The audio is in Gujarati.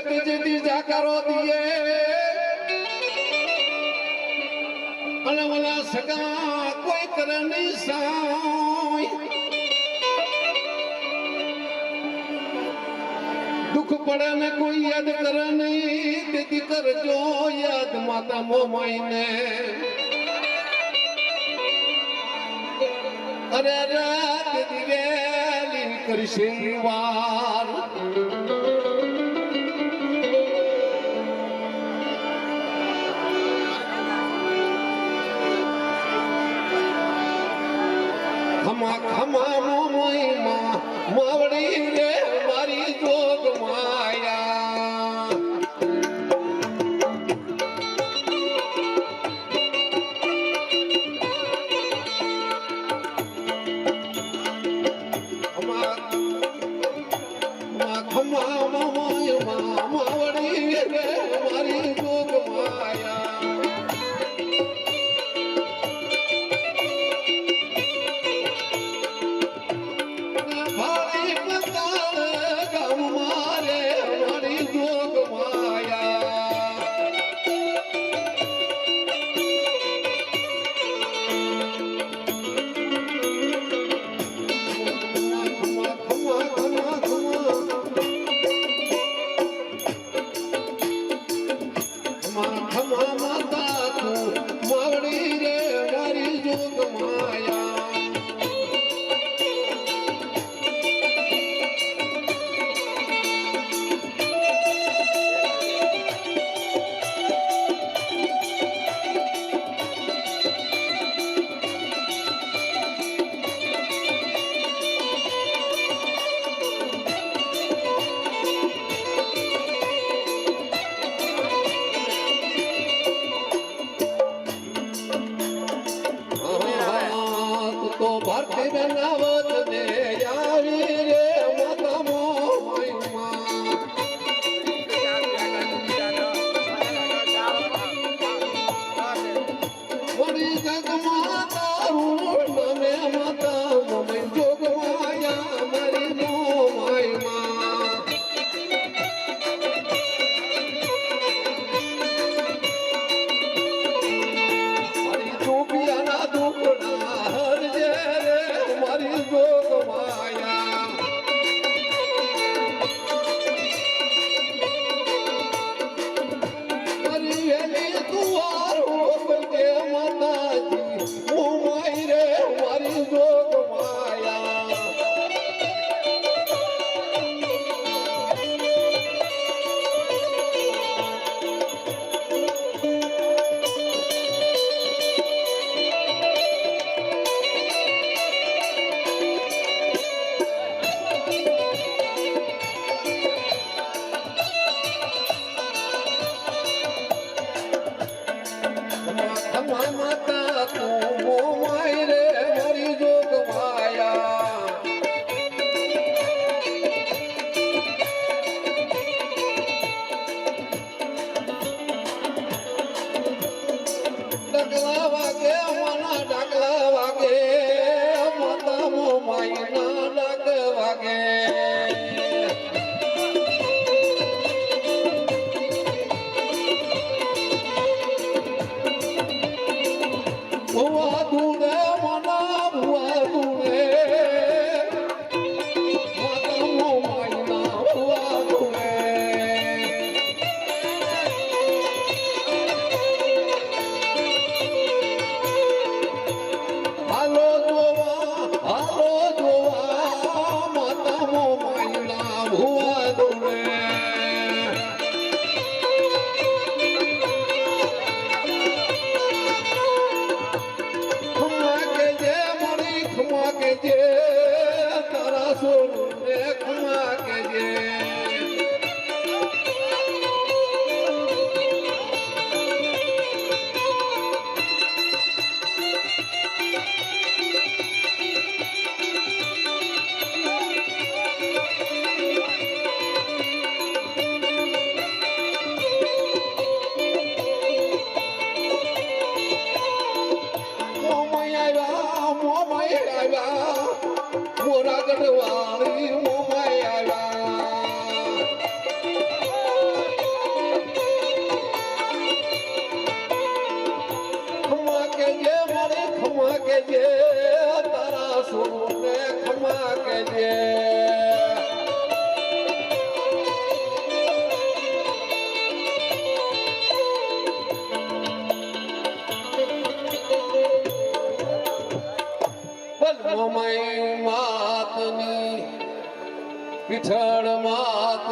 જેથી જાકારો દીએ અને ઓલા સગા કોઈ કરે નહીં સાય દુઃખ પડે ને કોઈ યાદ કરે નહીં તેથી કરજો યાદ માતા મોમાઈને અરે રાત દિવેલી કરશે વાર ખમા ખમા મોમોઈ માં માવડી રે મારી જોગ માયા ખમા મોમોઈ માં માવડી રે મારી જોગ માયા તો ભરતી બનાવત ને યારી રે માતા મોમાં વળી જગમાં તારું તમે માતા મોમે જોગ માયા મારી મોમાઈમાં મારી ચોપિયાના દુખડા હરજે મારી જોગ માયા મારી વેલી દુઆરો બને માતાજી મોમાઈ રે મારી જોગ માયા માતા તું મોમાઈ રે મારી જોગ માયા ડગલા વાગે માના ડગલા વાગે માતા મોમાઈ ના ડગ વાગે ભુવા ધૂણે મના ભુવા ધૂણે માતા મોમાઈ ના ભુવા ધૂણે હાલો જોવા માતા મોમાઈ ના ભુવા ધૂણે ખમા કે જે તારા સોનું ને ખમા કે જે મોરા ગઢવાળી મોમાઈ આવ્યા કેજે તારા સુરને ખમા કેજે માતની પીઠળ માત